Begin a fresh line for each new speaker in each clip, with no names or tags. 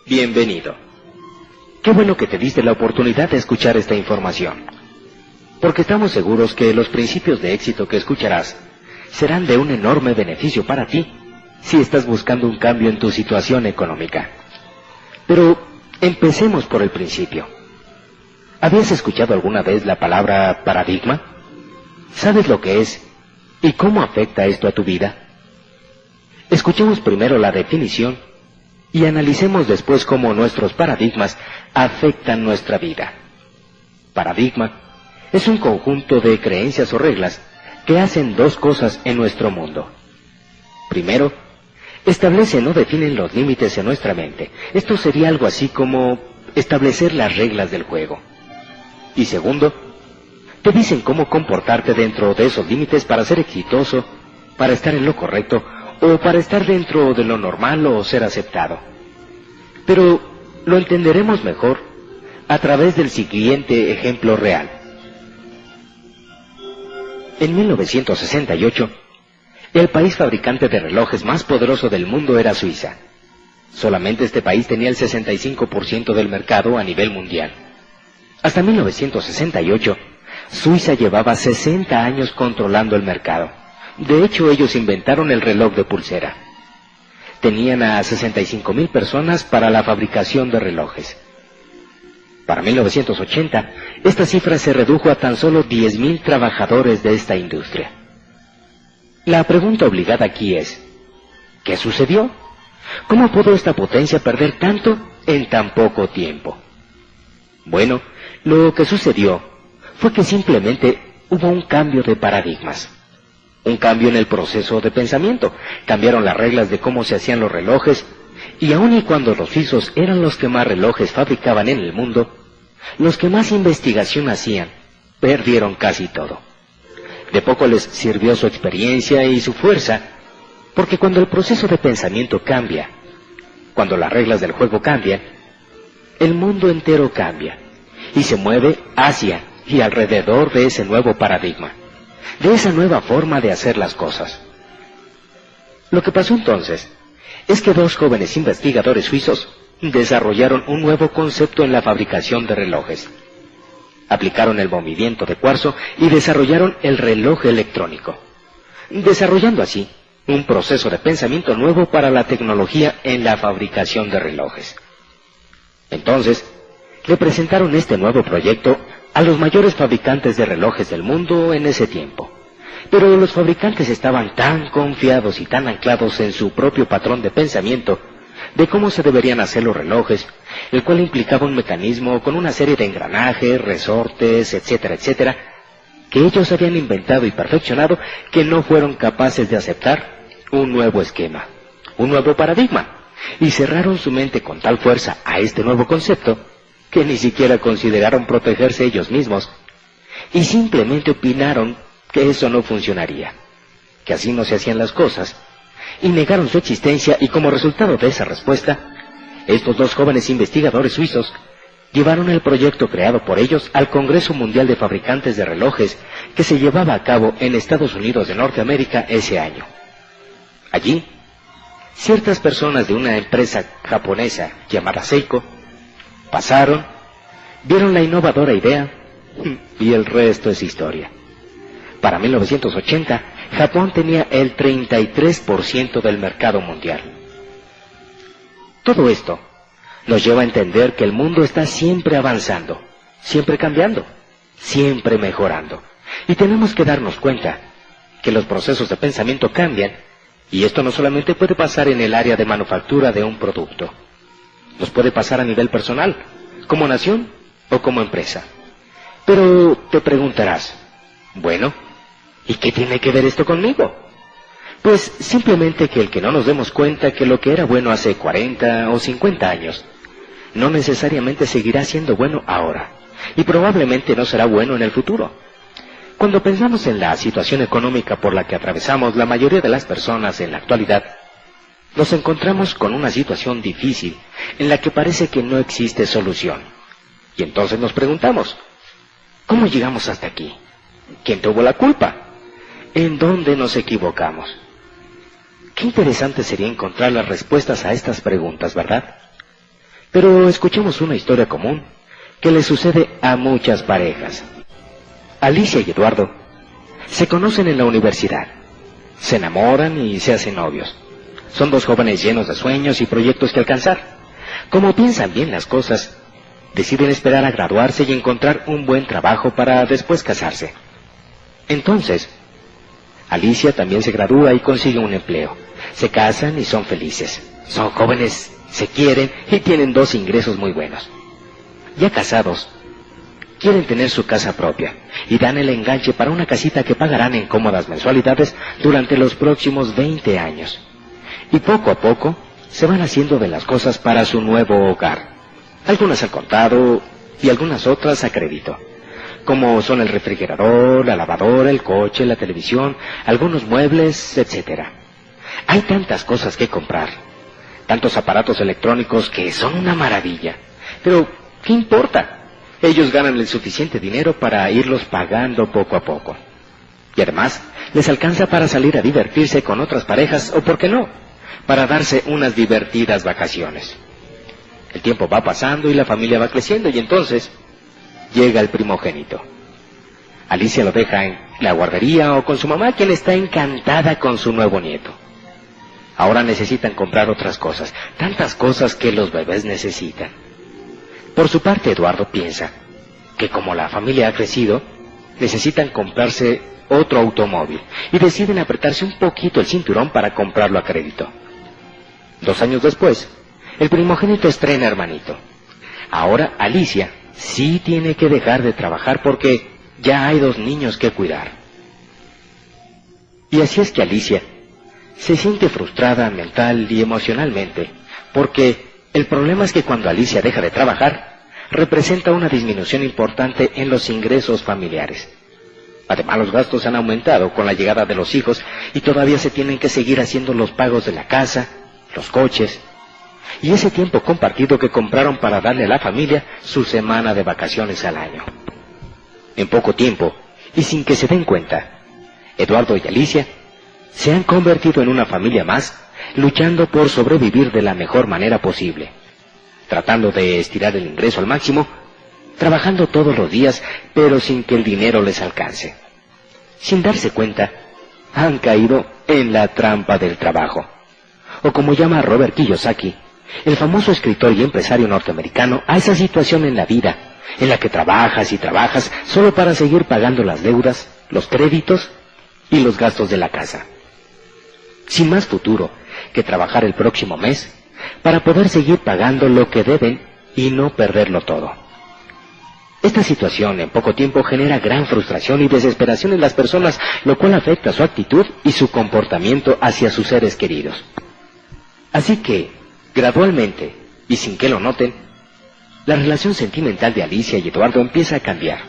Bienvenido. Qué bueno que te diste la oportunidad de escuchar esta información, porque estamos seguros que los principios de éxito que escucharás serán de un enorme beneficio para ti si estás buscando un cambio en tu situación económica. Pero empecemos por el principio. ¿Habías escuchado alguna vez la palabra paradigma? ¿Sabes lo que es y cómo afecta esto a tu vida? Escuchemos primero la definición y analicemos después cómo nuestros paradigmas afectan nuestra vida. Paradigma es un conjunto de creencias o reglas que hacen dos cosas en nuestro mundo. Primero, establecen o definen los límites en nuestra mente. Esto sería algo así como establecer las reglas del juego. Y segundo, te dicen cómo comportarte dentro de esos límites para ser exitoso, para estar en lo correcto, o para estar dentro de lo normal o ser aceptado. Pero lo entenderemos mejor a través del siguiente ejemplo real. En 1968, el país fabricante de relojes más poderoso del mundo era Suiza. Solamente este país tenía el 65% del mercado a nivel mundial. Hasta 1968, Suiza llevaba 60 años controlando el mercado. De hecho, ellos inventaron el reloj de pulsera. Tenían a 65,000 personas para la fabricación de relojes. Para 1980, esta cifra se redujo a tan solo 10,000 trabajadores de esta industria. La pregunta obligada aquí es, ¿qué sucedió? ¿Cómo pudo esta potencia perder tanto en tan poco tiempo? Bueno, lo que sucedió fue que simplemente hubo un cambio de paradigmas. Un cambio en el proceso de pensamiento. Cambiaron las reglas de cómo se hacían los relojes, y aun y cuando los suizos eran los que más relojes fabricaban en el mundo, los que más investigación hacían, perdieron casi todo. De poco les sirvió su experiencia y su fuerza, porque cuando el proceso de pensamiento cambia, cuando las reglas del juego cambian, el mundo entero cambia, y se mueve hacia y alrededor de ese nuevo paradigma, de esa nueva forma de hacer las cosas. Lo que pasó entonces es que dos jóvenes investigadores suizos desarrollaron un nuevo concepto en la fabricación de relojes. Aplicaron el movimiento de cuarzo y desarrollaron el reloj electrónico, desarrollando así un proceso de pensamiento nuevo para la tecnología en la fabricación de relojes. Entonces, le presentaron este nuevo proyecto a los mayores fabricantes de relojes del mundo en ese tiempo. Pero los fabricantes estaban tan confiados y tan anclados en su propio patrón de pensamiento de cómo se deberían hacer los relojes, el cual implicaba un mecanismo con una serie de engranajes, resortes, etcétera, etcétera, que ellos habían inventado y perfeccionado, que no fueron capaces de aceptar un nuevo esquema, un nuevo paradigma, y cerraron su mente con tal fuerza a este nuevo concepto que ni siquiera consideraron protegerse ellos mismos, y simplemente opinaron que eso no funcionaría, que así no se hacían las cosas, y negaron su existencia. Y como resultado de esa respuesta, estos dos jóvenes investigadores suizos llevaron el proyecto creado por ellos al Congreso Mundial de Fabricantes de Relojes, que se llevaba a cabo en Estados Unidos de Norteamérica ese año. Allí, ciertas personas de una empresa japonesa llamada Seiko pasaron, vieron la innovadora idea, y el resto es historia. Para 1980, Japón tenía el 33% del mercado mundial. Todo esto nos lleva a entender que el mundo está siempre avanzando, siempre cambiando, siempre mejorando. Y tenemos que darnos cuenta que los procesos de pensamiento cambian, y esto no solamente puede pasar en el área de manufactura de un producto. Nos puede pasar a nivel personal, como nación o como empresa. Pero te preguntarás, bueno, ¿y qué tiene que ver esto conmigo? Pues simplemente que el que no nos demos cuenta que lo que era bueno hace 40 o 50 años, no necesariamente seguirá siendo bueno ahora, y probablemente no será bueno en el futuro. Cuando pensamos en la situación económica por la que atravesamos la mayoría de las personas en la actualidad, nos encontramos con una situación difícil en la que parece que no existe solución. Y entonces nos preguntamos, ¿cómo llegamos hasta aquí? ¿Quién tuvo la culpa? ¿En dónde nos equivocamos? Qué interesante sería encontrar las respuestas a estas preguntas, ¿verdad? Pero escuchemos una historia común que le sucede a muchas parejas. Alicia y Eduardo se conocen en la universidad, se enamoran y se hacen novios. Son dos jóvenes llenos de sueños y proyectos que alcanzar. Como piensan bien las cosas, deciden esperar a graduarse y encontrar un buen trabajo para después casarse. Entonces, Alicia también se gradúa y consigue un empleo. Se casan y son felices. Son jóvenes, se quieren y tienen dos ingresos muy buenos. Ya casados, quieren tener su casa propia y dan el enganche para una casita que pagarán en cómodas mensualidades durante los próximos 20 años. Y poco a poco se van haciendo de las cosas para su nuevo hogar. Algunas al contado y algunas otras a crédito, como son el refrigerador, la lavadora, el coche, la televisión, algunos muebles, etc. Hay tantas cosas que comprar, tantos aparatos electrónicos que son una maravilla. Pero, ¿qué importa? Ellos ganan el suficiente dinero para irlos pagando poco a poco. Y además, les alcanza para salir a divertirse con otras parejas, o por qué no, para darse unas divertidas vacaciones. El tiempo va pasando y la familia va creciendo, y entonces llega el primogénito. Alicia lo deja en la guardería o con su mamá, quien está encantada con su nuevo nieto. Ahora necesitan comprar otras cosas, tantas cosas que los bebés necesitan. Por su parte, Eduardo piensa que como la familia ha crecido, necesitan comprarse otro automóvil y deciden apretarse un poquito el cinturón para comprarlo a crédito. 2 años después, el primogénito estrena hermanito. Ahora Alicia sí tiene que dejar de trabajar porque ya hay 2 niños que cuidar. Y así es que Alicia se siente frustrada mental y emocionalmente, porque el problema es que cuando Alicia deja de trabajar, representa una disminución importante en los ingresos familiares. Además, los gastos han aumentado con la llegada de los hijos y todavía se tienen que seguir haciendo los pagos de la casa, los coches y ese tiempo compartido que compraron para darle a la familia su semana de vacaciones al año. En poco tiempo, y sin que se den cuenta, Eduardo y Alicia se han convertido en una familia más, luchando por sobrevivir de la mejor manera posible, tratando de estirar el ingreso al máximo, trabajando todos los días, pero sin que el dinero les alcance. Sin darse cuenta, han caído en la trampa del trabajo, o como llama Robert Kiyosaki, el famoso escritor y empresario norteamericano, a esa situación en la vida, en la que trabajas y trabajas solo para seguir pagando las deudas, los créditos y los gastos de la casa. Sin más futuro que trabajar el próximo mes para poder seguir pagando lo que deben y no perderlo todo. Esta situación en poco tiempo genera gran frustración y desesperación en las personas, lo cual afecta su actitud y su comportamiento hacia sus seres queridos. Así que, gradualmente, y sin que lo noten, la relación sentimental de Alicia y Eduardo empieza a cambiar,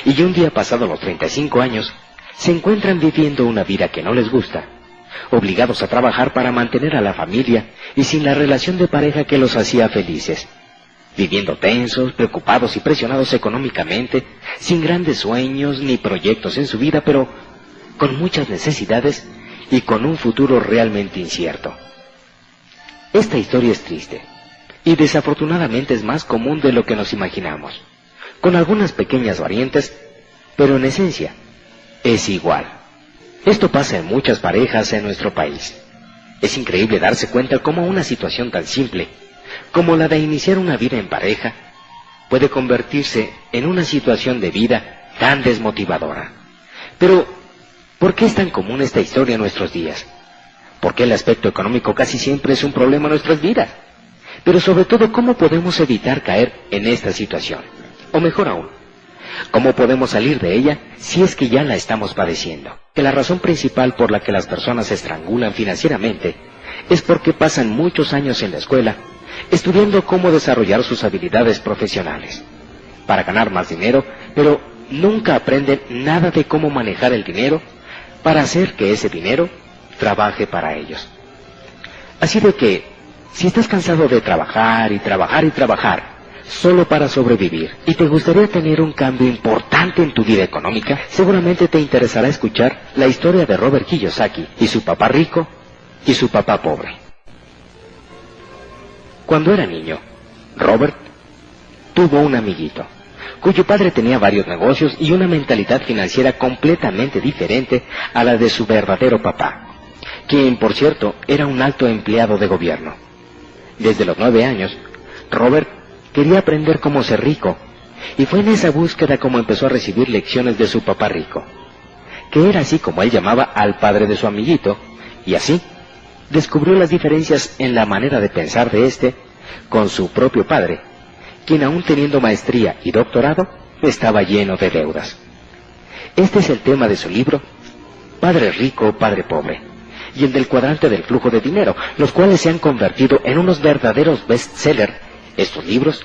y un día pasados los 35 años, se encuentran viviendo una vida que no les gusta, obligados a trabajar para mantener a la familia y sin la relación de pareja que los hacía felices, viviendo tensos, preocupados y presionados económicamente, sin grandes sueños ni proyectos en su vida, pero con muchas necesidades y con un futuro realmente incierto. Esta historia es triste, y desafortunadamente es más común de lo que nos imaginamos, con algunas pequeñas variantes, pero en esencia es igual. Esto pasa en muchas parejas en nuestro país. Es increíble darse cuenta cómo una situación tan simple, como la de iniciar una vida en pareja, puede convertirse en una situación de vida tan desmotivadora. Pero, ¿por qué es tan común esta historia en nuestros días? ¿Por qué el aspecto económico casi siempre es un problema en nuestras vidas? Pero sobre todo, ¿cómo podemos evitar caer en esta situación? O mejor aún, ¿cómo podemos salir de ella si es que ya la estamos padeciendo? Que la razón principal por la que las personas se estrangulan financieramente es porque pasan muchos años en la escuela estudiando cómo desarrollar sus habilidades profesionales para ganar más dinero, pero nunca aprenden nada de cómo manejar el dinero para hacer que ese dinero trabaje para ellos. Así de que, si estás cansado de trabajar y trabajar y trabajar solo para sobrevivir y te gustaría tener un cambio importante en tu vida económica, seguramente te interesará escuchar la historia de Robert Kiyosaki y su papá rico y su papá pobre. Cuando era niño, Robert tuvo un amiguito, cuyo padre tenía varios negocios y una mentalidad financiera completamente diferente a la de su verdadero papá, quien, por cierto, era un alto empleado de gobierno. Desde los 9 años, Robert quería aprender cómo ser rico, y fue en esa búsqueda como empezó a recibir lecciones de su papá rico, que era así como él llamaba al padre de su amiguito, y así descubrió las diferencias en la manera de pensar de éste con su propio padre, quien aún teniendo maestría y doctorado, estaba lleno de deudas. Este es el tema de su libro, Padre Rico, Padre Pobre, y el del cuadrante del flujo de dinero, los cuales se han convertido en unos verdaderos bestsellers. Estos libros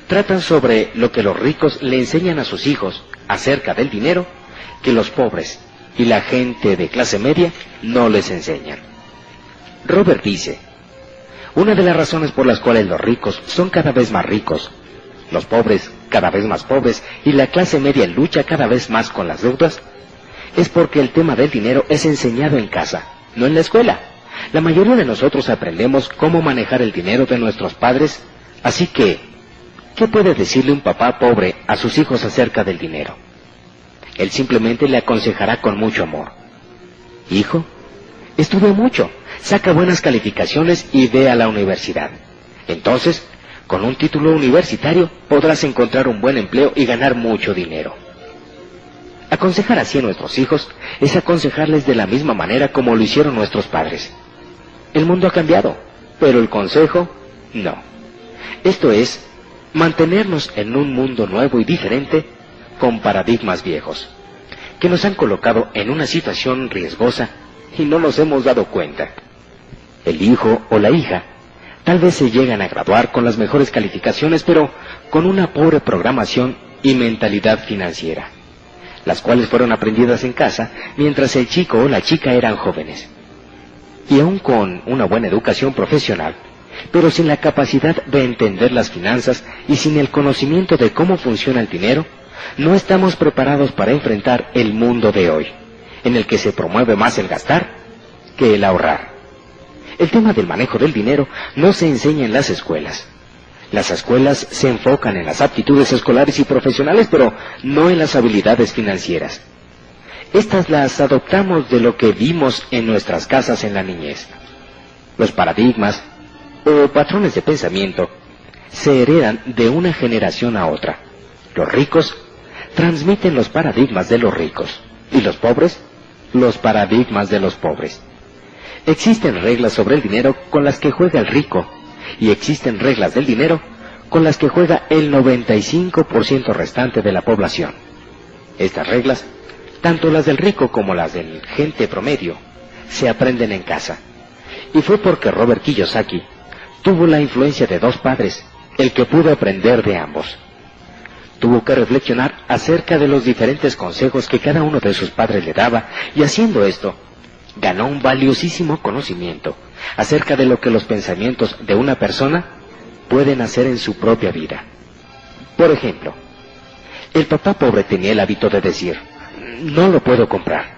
tratan sobre lo que los ricos le enseñan a sus hijos acerca del dinero que los pobres y la gente de clase media no les enseñan. Robert dice, una de las razones por las cuales los ricos son cada vez más ricos, los pobres cada vez más pobres y la clase media lucha cada vez más con las deudas, es porque el tema del dinero es enseñado en casa, no en la escuela. La mayoría de nosotros aprendemos cómo manejar el dinero de nuestros padres, así que, ¿qué puede decirle un papá pobre a sus hijos acerca del dinero? Él simplemente le aconsejará con mucho amor. Hijo, estudia mucho, saca buenas calificaciones y ve a la universidad. Entonces, con un título universitario podrás encontrar un buen empleo y ganar mucho dinero. Aconsejar así a nuestros hijos es aconsejarles de la misma manera como lo hicieron nuestros padres. El mundo ha cambiado, pero el consejo, no. Esto es, mantenernos en un mundo nuevo y diferente con paradigmas viejos, que nos han colocado en una situación riesgosa y no nos hemos dado cuenta. El hijo o la hija tal vez se llegan a graduar con las mejores calificaciones, pero con una pobre programación y mentalidad financiera, las cuales fueron aprendidas en casa mientras el chico o la chica eran jóvenes. Y aún con una buena educación profesional, pero sin la capacidad de entender las finanzas y sin el conocimiento de cómo funciona el dinero, no estamos preparados para enfrentar el mundo de hoy, en el que se promueve más el gastar que el ahorrar. El tema del manejo del dinero no se enseña en las escuelas. Las escuelas se enfocan en las aptitudes escolares y profesionales, pero no en las habilidades financieras. Estas las adoptamos de lo que vimos en nuestras casas en la niñez. Los paradigmas o patrones de pensamiento se heredan de una generación a otra. Los ricos transmiten los paradigmas de los ricos y los pobres los paradigmas de los pobres. Existen reglas sobre el dinero con las que juega el rico y existen reglas del dinero con las que juega el 95% restante de la población. Estas reglas, tanto las del rico como las del gente promedio, se aprenden en casa. Y fue porque Robert Kiyosaki tuvo la influencia de dos padres, el que pudo aprender de ambos. Tuvo que reflexionar acerca de los diferentes consejos que cada uno de sus padres le daba, y haciendo esto, ganó un valiosísimo conocimiento acerca de lo que los pensamientos de una persona pueden hacer en su propia vida. Por ejemplo, el papá pobre tenía el hábito de decir, no lo puedo comprar.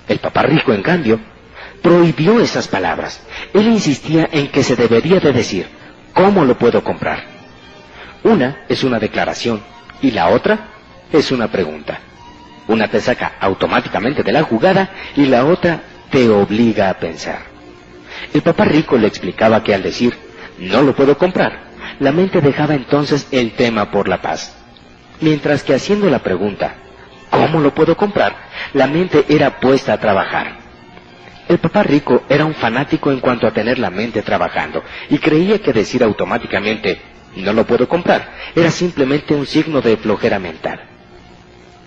El papá rico, en cambio, prohibió esas palabras. Él insistía en que se debería de decir, ¿cómo lo puedo comprar? Una es una declaración y la otra es una pregunta. Una te saca automáticamente de la jugada y la otra te obliga a pensar. El papá rico le explicaba que al decir, no lo puedo comprar, la mente dejaba entonces el tema por la paz. Mientras que haciendo la pregunta, ¿cómo lo puedo comprar?, la mente era puesta a trabajar. El papá rico era un fanático en cuanto a tener la mente trabajando, y creía que decir automáticamente, no lo puedo comprar, era simplemente un signo de flojera mental.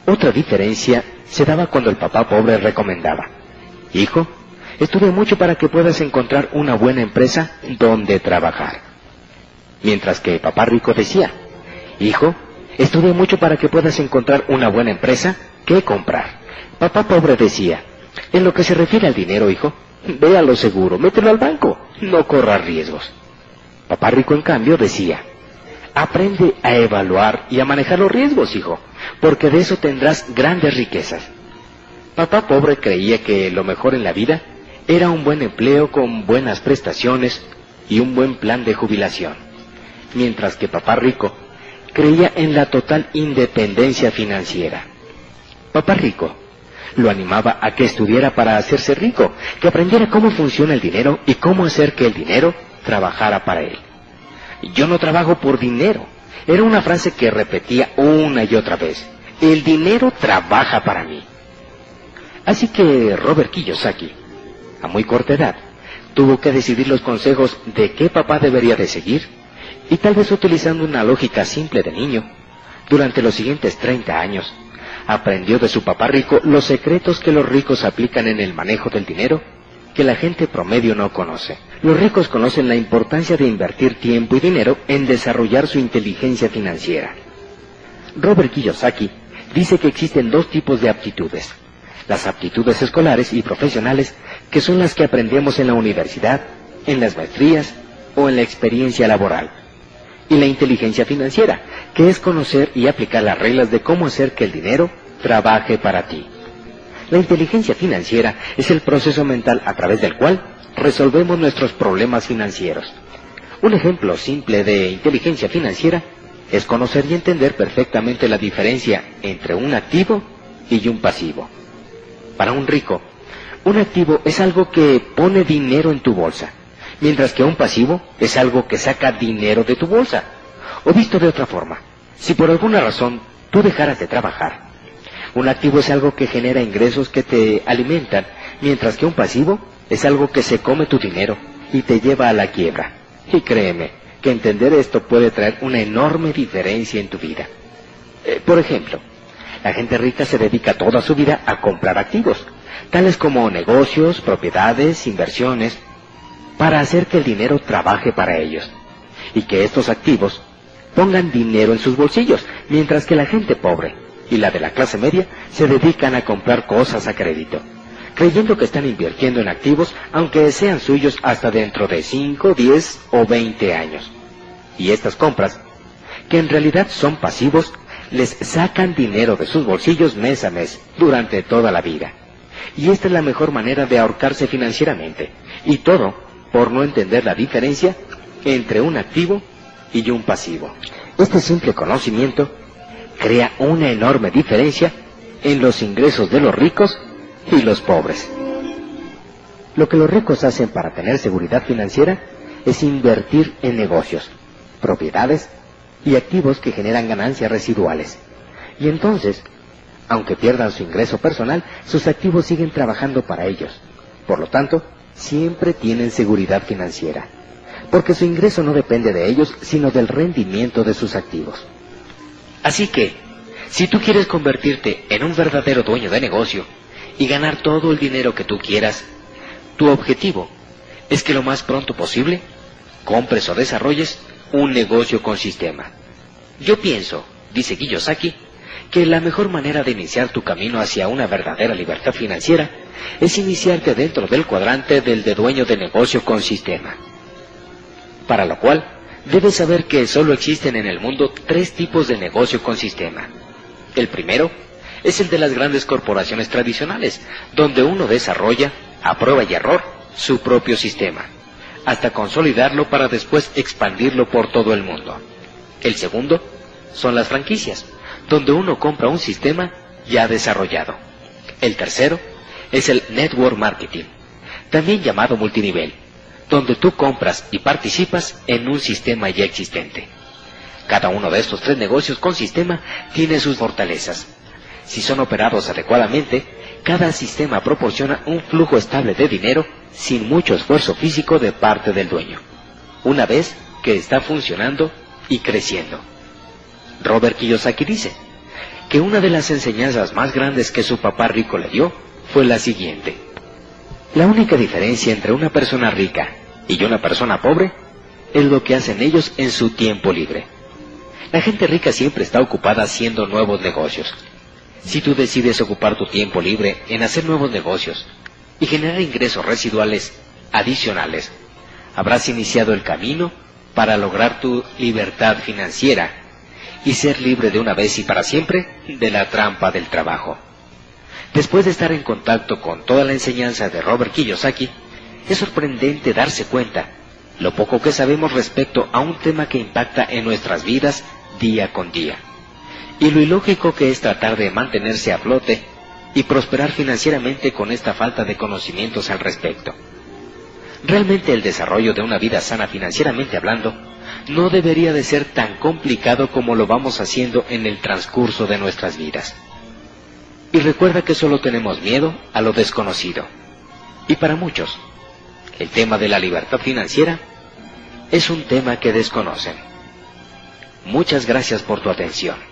Otra diferencia se daba cuando el papá pobre recomendaba, hijo, estudia mucho para que puedas encontrar una buena empresa donde trabajar. Mientras que el papá rico decía, hijo, estudia mucho para que puedas encontrar una buena empresa que comprar. Papá pobre decía, en lo que se refiere al dinero, hijo, ve a lo seguro, mételo al banco, no corras riesgos. Papá rico, en cambio, decía, aprende a evaluar y a manejar los riesgos, hijo, porque de eso tendrás grandes riquezas. Papá pobre creía que lo mejor en la vida era un buen empleo con buenas prestaciones y un buen plan de jubilación. mientras que Papá Rico creía en la total independencia financiera. Papá Rico lo animaba a que estudiara para hacerse rico, que aprendiera cómo funciona el dinero y cómo hacer que el dinero trabajara para él. Yo no trabajo por dinero. Era una frase que repetía una y otra vez. El dinero trabaja para mí. Así que Robert Kiyosaki, a muy corta edad, tuvo que decidir los consejos de qué papá debería de seguir, y tal vez utilizando una lógica simple de niño, durante los siguientes 30 años, aprendió de su papá rico los secretos que los ricos aplican en el manejo del dinero, que la gente promedio no conoce. Los ricos conocen la importancia de invertir tiempo y dinero en desarrollar su inteligencia financiera. Robert Kiyosaki dice que existen dos tipos de aptitudes: las aptitudes escolares y profesionales, que son las que aprendemos en la universidad, en las maestrías o en la experiencia laboral, y la inteligencia financiera, que es conocer y aplicar las reglas de cómo hacer que el dinero trabaje para ti. La inteligencia financiera es el proceso mental a través del cual resolvemos nuestros problemas financieros. Un ejemplo simple de inteligencia financiera es conocer y entender perfectamente la diferencia entre un activo y un pasivo. Para un rico, un activo es algo que pone dinero en tu bolsa, mientras que un pasivo es algo que saca dinero de tu bolsa. O visto de otra forma, si por alguna razón tú dejaras de trabajar, un activo es algo que genera ingresos que te alimentan, mientras que un pasivo es algo que se come tu dinero y te lleva a la quiebra. Y créeme que entender esto puede traer una enorme diferencia en tu vida. Por ejemplo, la gente rica se dedica toda su vida a comprar activos, tales como negocios, propiedades, inversiones, para hacer que el dinero trabaje para ellos, y que estos activos pongan dinero en sus bolsillos, mientras que la gente pobre y la de la clase media se dedican a comprar cosas a crédito, creyendo que están invirtiendo en activos aunque sean suyos hasta dentro de 5, 10 o 20 años. Y estas compras, que en realidad son pasivos, les sacan dinero de sus bolsillos mes a mes, durante toda la vida. Y esta es la mejor manera de ahorcarse financieramente, y todo por no entender la diferencia entre un activo y un pasivo. Este simple conocimiento crea una enorme diferencia en los ingresos de los ricos y los pobres. Lo que los ricos hacen para tener seguridad financiera es invertir en negocios, propiedades y activos que generan ganancias residuales. Y entonces, aunque pierdan su ingreso personal, sus activos siguen trabajando para ellos. Por lo tanto, siempre tienen seguridad financiera, porque su ingreso no depende de ellos, sino del rendimiento de sus activos. Así que, si tú quieres convertirte en un verdadero dueño de negocio y ganar todo el dinero que tú quieras, tu objetivo es que lo más pronto posible compres o desarrolles un negocio con sistema. Yo pienso, dice Kiyosaki, que la mejor manera de iniciar tu camino hacia una verdadera libertad financiera es iniciarte dentro del cuadrante del de dueño de negocio con sistema. Para lo cual, debes saber que solo existen en el mundo 3 tipos de negocio con sistema. El primero es el de las grandes corporaciones tradicionales, donde uno desarrolla, a prueba y error, su propio sistema, hasta consolidarlo para después expandirlo por todo el mundo. El segundo son las franquicias, donde uno compra un sistema ya desarrollado. El tercero es el network marketing, también llamado multinivel, donde tú compras y participas en un sistema ya existente. Cada uno de estos 3 negocios con sistema tiene sus fortalezas. Si son operados adecuadamente, cada sistema proporciona un flujo estable de dinero sin mucho esfuerzo físico de parte del dueño, una vez que está funcionando y creciendo. Robert Kiyosaki dice que una de las enseñanzas más grandes que su papá rico le dio fue la siguiente: la única diferencia entre una persona rica y una persona pobre es lo que hacen ellos en su tiempo libre. La gente rica siempre está ocupada haciendo nuevos negocios. Si tú decides ocupar tu tiempo libre en hacer nuevos negocios y generar ingresos residuales adicionales, habrás iniciado el camino para lograr tu libertad financiera y ser libre de una vez y para siempre de la trampa del trabajo. Después de estar en contacto con toda la enseñanza de Robert Kiyosaki, es sorprendente darse cuenta lo poco que sabemos respecto a un tema que impacta en nuestras vidas día con día, y lo ilógico que es tratar de mantenerse a flote y prosperar financieramente con esta falta de conocimientos al respecto. Realmente el desarrollo de una vida sana financieramente hablando no debería de ser tan complicado como lo vamos haciendo en el transcurso de nuestras vidas. Y recuerda que solo tenemos miedo a lo desconocido. Y para muchos, el tema de la libertad financiera es un tema que desconocen. Muchas gracias por tu atención.